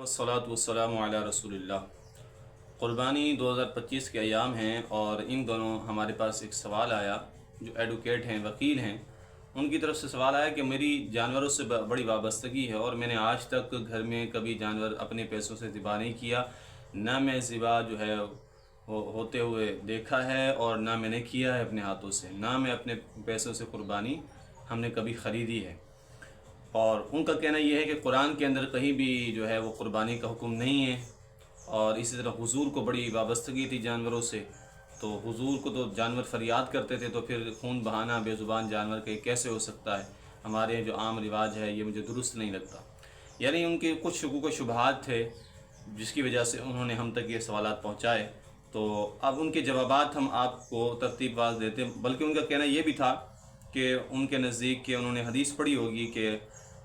والصلاة والسلام علی رسول اللہ۔ قربانی 2025 کے ایام ہیں اور ان دونوں ہمارے پاس ایک سوال آیا، جو ایڈوکیٹ ہیں، وکیل ہیں، ان کی طرف سے سوال آیا کہ میری جانوروں سے بڑی وابستگی ہے اور میں نے آج تک گھر میں کبھی جانور اپنے پیسوں سے ذبح نہیں کیا، نہ میں ذبح جو ہے ہوتے ہوئے دیکھا ہے اور نہ میں نے کیا ہے اپنے ہاتھوں سے، نہ میں اپنے پیسوں سے قربانی ہم نے کبھی خریدی ہے۔ اور ان کا کہنا یہ ہے کہ قرآن کے اندر کہیں بھی جو ہے وہ قربانی کا حکم نہیں ہے، اور اسی طرح حضور کو بڑی وابستگی تھی جانوروں سے، تو حضور کو تو جانور فریاد کرتے تھے، تو پھر خون بہانا بے زبان جانور کے کیسے ہو سکتا ہے؟ ہمارے جو عام رواج ہے یہ مجھے درست نہیں لگتا۔ یعنی ان کے کچھ شکوک و شبہات تھے جس کی وجہ سے انہوں نے ہم تک یہ سوالات پہنچائے، تو اب ان کے جوابات ہم آپ کو ترتیب واز دیتے ہیں۔ بلکہ ان کا کہنا یہ بھی تھا کہ ان کے نزدیک کہ انہوں نے حدیث پڑھی ہوگی کہ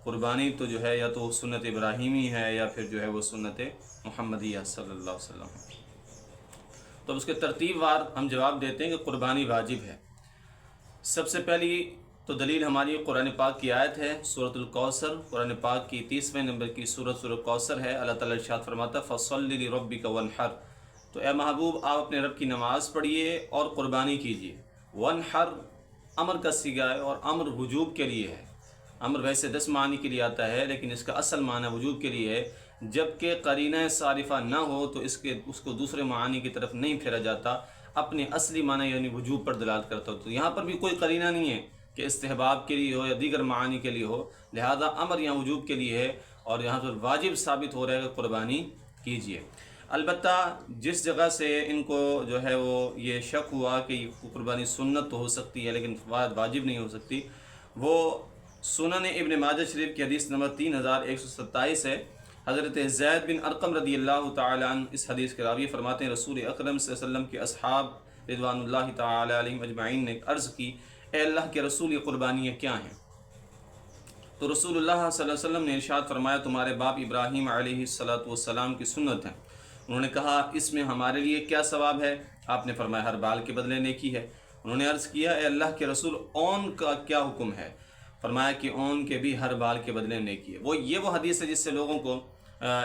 قربانی تو جو ہے یا تو سنت ابراہیمی ہے یا پھر جو ہے وہ سنت محمدیہ صلی اللہ علیہ وسلم۔ تو اس کے ترتیب وار ہم جواب دیتے ہیں کہ قربانی واجب ہے۔ سب سے پہلی تو دلیل ہماری قرآن پاک کی آیت ہے، سورۃ الکوثر، قرآن پاک کی 30ویں نمبر کی سورۃ الکوثر ہے۔ اللہ تعالیٰ ارشاد فرماتا فَصَلِّ لِرَبِّكَ وَانْحَرْ، تو اے محبوب آپ اپنے رب کی نماز پڑھیے اور قربانی کیجیے۔ وانحر امر کا صیغہ ہے اور امر وجوب کے لیے ہے۔ امر ویسے 10 معنی کے لیے آتا ہے، لیکن اس کا اصل معنی وجوب کے لیے ہے۔ جب کہ قرینہ صارفہ نہ ہو تو اس کو دوسرے معنی کی طرف نہیں پھیرا جاتا، اپنے اصلی معنی یعنی وجوب پر دلالت کرتا ہو۔ تو یہاں پر بھی کوئی قرینہ نہیں ہے کہ استحباب کے لیے ہو یا دیگر معانی کے لیے ہو، لہذا امر یہاں وجوب کے لیے ہے، اور یہاں پر واجب ثابت ہو رہا ہے کہ قربانی کیجیے۔ البتہ جس جگہ سے ان کو جو ہے وہ یہ شک ہوا کہ یہ قربانی سنت تو ہو سکتی ہے لیکن واجب نہیں ہو سکتی، وہ سنن ابن ماجہ شریف کی حدیث نمبر 3127 ہے۔ حضرت زید بن ارقم رضی اللہ تعالی عنہ اس حدیث کے راوی فرماتے ہیں رسول اکرم صلی اللہ علیہ وسلم کے اصحاب رضوان اللہ تعالی علیہم اجمعین نے عرض کی، اے اللہ کے رسول یہ قربانیاں کیا ہیں؟ تو رسول اللہ صلی اللہ علیہ وسلم نے ارشاد فرمایا تمہارے باپ ابراہیم علیہ السلام کی سنت ہے۔ انہوں نے کہا اس میں ہمارے لیے کیا ثواب ہے؟ آپ نے فرمایا ہر بال کے بدلے نیکی ہے۔ انہوں نے عرض کیا اے اللہ کے رسول اون کا کیا حکم ہے؟ فرمایا کہ اون کے بھی ہر بال کے بدلے نیکی ہے۔ وہ حدیث ہے جس سے لوگوں کو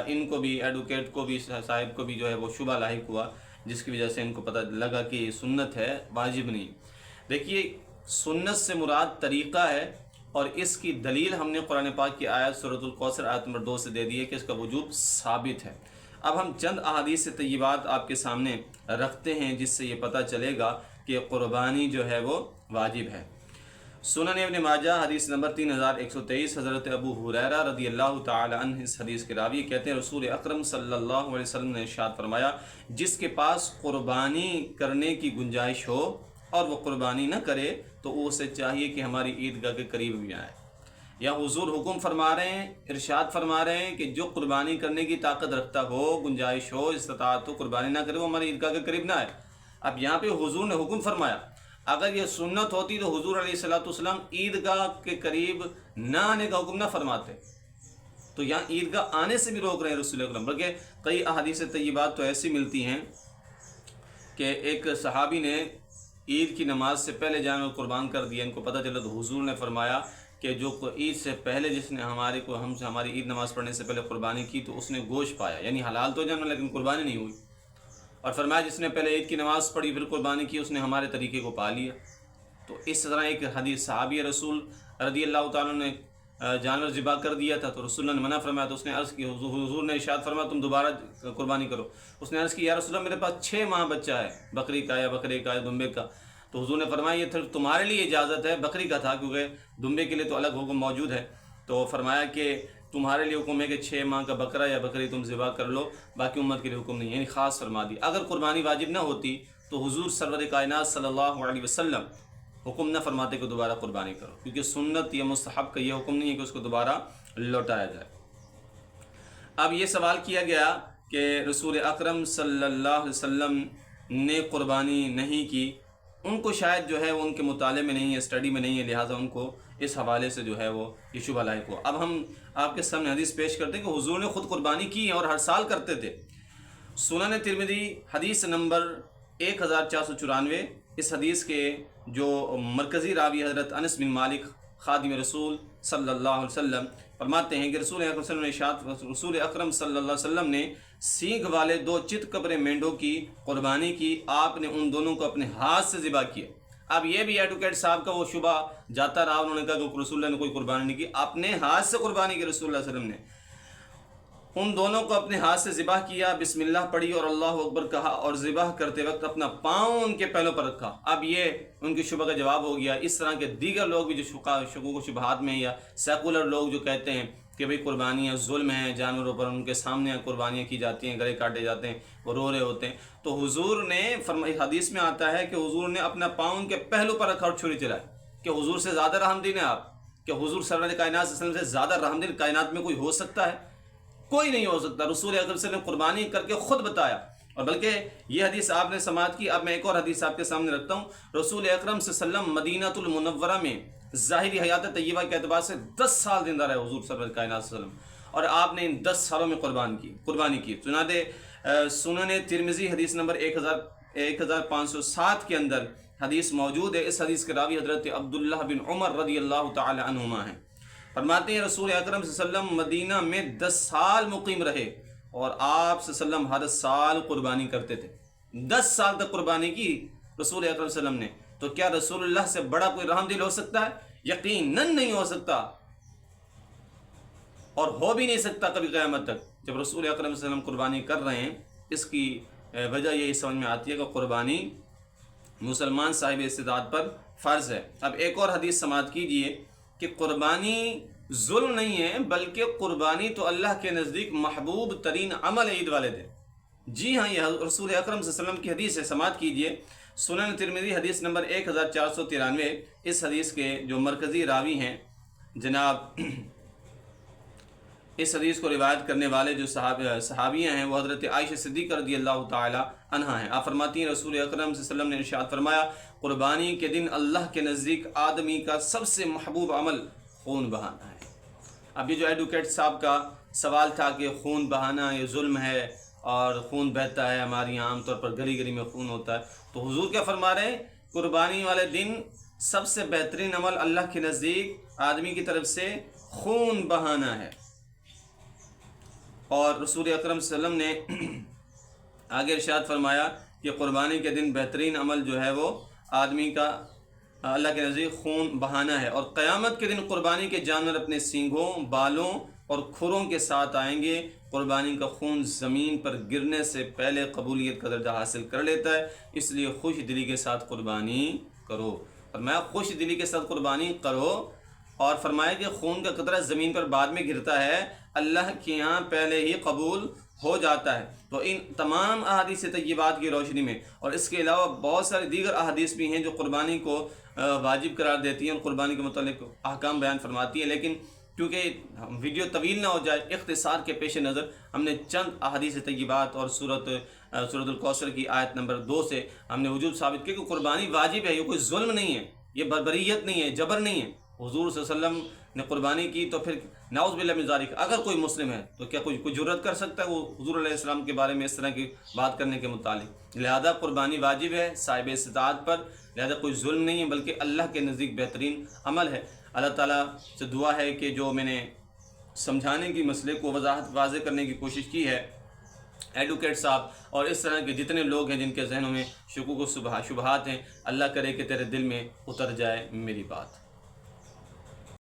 ان کو بھی ایڈوکیٹ کو بھی صاحب کو بھی جو ہے وہ شبہ لاحق ہوا، جس کی وجہ سے ان کو پتہ لگا کہ یہ سنت ہے، واجب نہیں۔ دیکھیے سنت سے مراد طریقہ ہے، اور اس کی دلیل ہم نے قرآن پاک کی آیت سورۃ الکوثر آیت نمبر 2 سے دے دی ہے کہ اس کا وجوب ثابت ہے۔ اب ہم چند احادیث طیبات آپ کے سامنے رکھتے ہیں جس سے یہ پتہ چلے گا کہ قربانی جو ہے وہ واجب ہے۔ سنن ابن ماجہ حدیث نمبر 3123، حضرت ابو ہریرہ رضی اللہ تعالی عنہ اس حدیث کے راوی کہتے ہیں رسول اکرم صلی اللہ علیہ وسلم نے ارشاد فرمایا جس کے پاس قربانی کرنے کی گنجائش ہو اور وہ قربانی نہ کرے تو اسے چاہیے کہ ہماری عیدگاہ کے قریب بھی آئے۔ یا حضور حکم فرما رہے ہیں، ارشاد فرما رہے ہیں کہ جو قربانی کرنے کی طاقت رکھتا ہو، گنجائش ہو، استطاعت ہو، قربانی نہ کرے وہ ہماری عیدگاہ کے قریب نہ آئے۔ اب یہاں پہ حضور نے حکم فرمایا، اگر یہ سنت ہوتی تو حضور علیہ السلام عیدگاہ کے قریب نہ آنے کا حکم نہ فرماتے، تو یہاں عیدگاہ آنے سے بھی روک رہے ہیں رسول اکرم۔ بلکہ کئی احادیث طیبات تو ایسی ملتی ہیں کہ ایک صحابی نے عید کی نماز سے پہلے جانور قربان کر دیا، ان کو پتہ چلا تو حضور نے فرمایا کہ جو عید سے پہلے جس نے ہماری عید نماز پڑھنے سے پہلے قربانی کی تو اس نے گوشت پایا، یعنی حلال تو جانور لیکن قربانی نہیں ہوئی۔ اور فرمایا جس نے پہلے عید کی نماز پڑھی پھر قربانی کی اس نے ہمارے طریقے کو پا لیا۔ تو اس طرح ایک حدیث صحابی رسول رضی اللہ تعالیٰ نے جانور ذبح کر دیا تھا تو رسول اللہ نے منع فرمایا، تو اس نے عرض کی، حضور نے ارشاد فرمایا تم دوبارہ قربانی کرو۔ اس نے عرض کی یا رسول اللہ میرے پاس 6 ماہ بچہ ہے، بکری کا یا بکرے کا یا دمبے کا۔ تو حضور نے فرمایا یہ پھر تمہارے لیے اجازت ہے، بکری کا تھا کیونکہ دمبے کے لیے تو الگ حکم موجود ہے، تو فرمایا کہ تمہارے لیے حکم ہے کہ 6 ماہ کا بکرا یا بکری تم ذبح کر لو، باقی امت کے لیے حکم نہیں، یعنی خاص فرما دی۔ اگر قربانی واجب نہ ہوتی تو حضور سرور کائنات صلی اللہ علیہ وسلم حکم نہ فرماتے کہ دوبارہ قربانی کرو، کیونکہ سنت یا مستحب کا یہ حکم نہیں ہے کہ اس کو دوبارہ لوٹایا جائے۔ اب یہ سوال کیا گیا کہ رسول اکرم صلی اللہ علیہ وسلم نے قربانی نہیں کی، ان کو شاید جو ہے وہ ان کے مطالعے میں نہیں ہے، اسٹڈی میں نہیں ہے، لہٰذا ان کو اس حوالے سے جو ہے وہ یہ شبہ لاحق ہوا۔ اب ہم آپ کے سامنے حدیث پیش کرتے ہیں کہ حضور نے خود قربانی کی اور ہر سال کرتے تھے۔ سنن ترمذی حدیث نمبر 1494، اس حدیث کے جو مرکزی راوی حضرت انس بن مالک خادم رسول صلی اللہ علیہ وسلم فرماتے ہیں کہ رسول اکرم صلی اللہ علیہ وسلم نے سینگ والے 2 چت قبر مینڈوں کی قربانی کی، آپ نے ان دونوں کو اپنے ہاتھ سے ذبح کیا۔ اب یہ بھی ایڈوکیٹ صاحب کا وہ شبہ جاتا رہا، انہوں نے کہا کہ رسول اللہ نے کوئی قربانی نہیں کی، اپنے ہاتھ سے قربانی کی رسول اللہ صلی اللہ علیہ وسلم نے۔ ان دونوں کو اپنے ہاتھ سے ذبح کیا، بسم اللہ پڑھی اور اللہ اکبر کہا، اور ذبح کرتے وقت اپنا پاؤں ان کے پہلوں پر رکھا۔ اب یہ ان کی شبہ کا جواب ہو گیا۔ اس طرح کے دیگر لوگ بھی جو شکوک و شبہات میں یا سیکولر لوگ جو کہتے ہیں کہ بھئی قربانیاں ظلم ہیں، جانوروں پر ان کے سامنے قربانیاں کی جاتی ہیں، گلے کاٹے جاتے ہیں، وہ رو رہے ہوتے ہیں، تو حضور نے حدیث میں آتا ہے کہ حضور نے اپنا پاؤں ان کے پہلو پر رکھا اور چھری چلائی۔ کہ حضور سے زیادہ رحمدل ہیں آپ؟ کہ حضور صلی اللہ علیہ کائنات صلی اللہ علیہ وسلم سے زیادہ رحمدل کائنات میں کوئی ہو سکتا ہے؟ کوئی نہیں ہو سکتا۔ رسول اکرم صلی اللہ علیہ وسلم نے قربانی کر کے خود بتایا، اور بلکہ یہ حدیث آپ نے سماعت کی۔ اب میں ایک اور حدیث آپ کے سامنے رکھتا ہوں۔ رسول اکرم صلی اللہ علیہ وسلم مدینہ المنورہ میں ظاہری حیات طیبہ کے اعتبار سے 10 سال زندہ رہے حضور صلی اللہ علیہ کائنات صلی اللہ علیہ وسلم، اور آپ نے ان 10 سالوں میں قربانی کی۔ چنانچہ سنن ترمذی حدیث نمبر 1507 کے اندر حدیث موجود ہے۔ اس حدیث کے راوی حضرت عبداللہ بن عمر رضی اللہ تعالی عنہما ہیں۔ فرماتے ہیں رسول اکرم صلی اللہ علیہ وسلم مدینہ میں 10 سال مقیم رہے، اور آپ صلی اللہ علیہ وسلم ہر سال قربانی کرتے تھے۔ 10 سال تک قربانی کی رسول اکرم صلی اللہ علیہ وسلم نے، تو کیا رسول اللہ سے بڑا کوئی رحمدل ہو سکتا ہے؟ یقیناً نہیں ہو سکتا، اور ہو بھی نہیں سکتا کبھی قیامت تک۔ جب رسول اکرم صلی اللہ علیہ وسلم قربانی کر رہے ہیں، اس کی وجہ یہی سمجھ میں آتی ہے کہ قربانی مسلمان صاحب استطاعت پر فرض ہے۔ اب ایک اور حدیث سماعت کیجئے کہ قربانی ظلم نہیں ہے، بلکہ قربانی تو اللہ کے نزدیک محبوب ترین عمل عید والے دن۔ جی ہاں، یہ رسول اکرم صلی اللہ علیہ وسلم کی حدیث ہے، سماعت کیجئے۔ سنن ترمذی حدیث نمبر 1493۔ اس حدیث کے جو مرکزی راوی ہیں جناب، اس حدیث کو روایت کرنے والے جو صحابیہ ہیں وہ حضرت عائشہ صدیقہ رضی اللہ تعالی عنہا ہیں۔ آپ فرماتی ہیں رسول اکرم صلی اللہ علیہ وسلم نے ارشاد فرمایا، قربانی کے دن اللہ کے نزدیک آدمی کا سب سے محبوب عمل خون بہانا ہے۔ اب یہ جو ایڈوکیٹ صاحب کا سوال تھا کہ خون بہانا یہ ظلم ہے اور خون بہتا ہے، ہمارے یہاں عام طور پر گلی گلی میں خون ہوتا ہے، تو حضور کیا فرما رہے ہیں؟ قربانی والے دن سب سے بہترین عمل اللہ کے نزدیک آدمی کی طرف سے خون بہانا ہے۔ اور رسول اکرم صلی اللہ علیہ وسلم نے آگے ارشاد فرمایا کہ قربانی کے دن بہترین عمل جو ہے وہ آدمی کا اللہ کے نزدیک خون بہانا ہے، اور قیامت کے دن قربانی کے جانور اپنے سینگوں، بالوں اور کھروں کے ساتھ آئیں گے۔ قربانی کا خون زمین پر گرنے سے پہلے قبولیت کا درجہ حاصل کر لیتا ہے، اس لیے خوش دلی کے ساتھ قربانی کرو۔ فرمایا خوش دلی کے ساتھ قربانی کرو، اور فرمایا کہ خون کا قطرہ زمین پر بعد میں گرتا ہے، اللہ کے یہاں پہلے ہی قبول ہو جاتا ہے۔ تو ان تمام احادیث طیبات کی روشنی میں، اور اس کے علاوہ بہت سارے دیگر احادیث بھی ہیں جو قربانی کو واجب قرار دیتی ہیں اور قربانی کے متعلق احکام بیان فرماتی ہیں، لیکن کیونکہ ویڈیو طویل نہ ہو جائے، اختصار کے پیش نظر ہم نے چند احادیث طیبات اور سورۃ الکوثر کی آیت نمبر 2 سے ہم نے وجوب ثابت کیا کہ قربانی واجب ہے، یہ کوئی ظلم نہیں ہے، یہ بربریت نہیں ہے، جبر نہیں ہے۔ حضور صلی اللہ علیہ وسلم نے قربانی کی، تو پھر نعوذ باللہ من ذالک اگر کوئی مسلم ہے تو کیا کوئی جرأت کر سکتا ہے وہ حضور علیہ السلام کے بارے میں اس طرح کی بات کرنے کے متعلق؟ لہذا قربانی واجب ہے صاحب استطاعت پر، لہذا کوئی ظلم نہیں ہے بلکہ اللہ کے نزدیک بہترین عمل ہے۔ اللہ تعالیٰ سے دعا ہے کہ جو میں نے سمجھانے کی مسئلے کو واضح کرنے کی کوشش کی ہے، ایڈوکیٹ صاحب اور اس طرح کے جتنے لوگ ہیں جن کے ذہنوں میں شکوک و شبہات ہیں، اللہ کرے کہ تیرے دل میں اتر جائے میری بات۔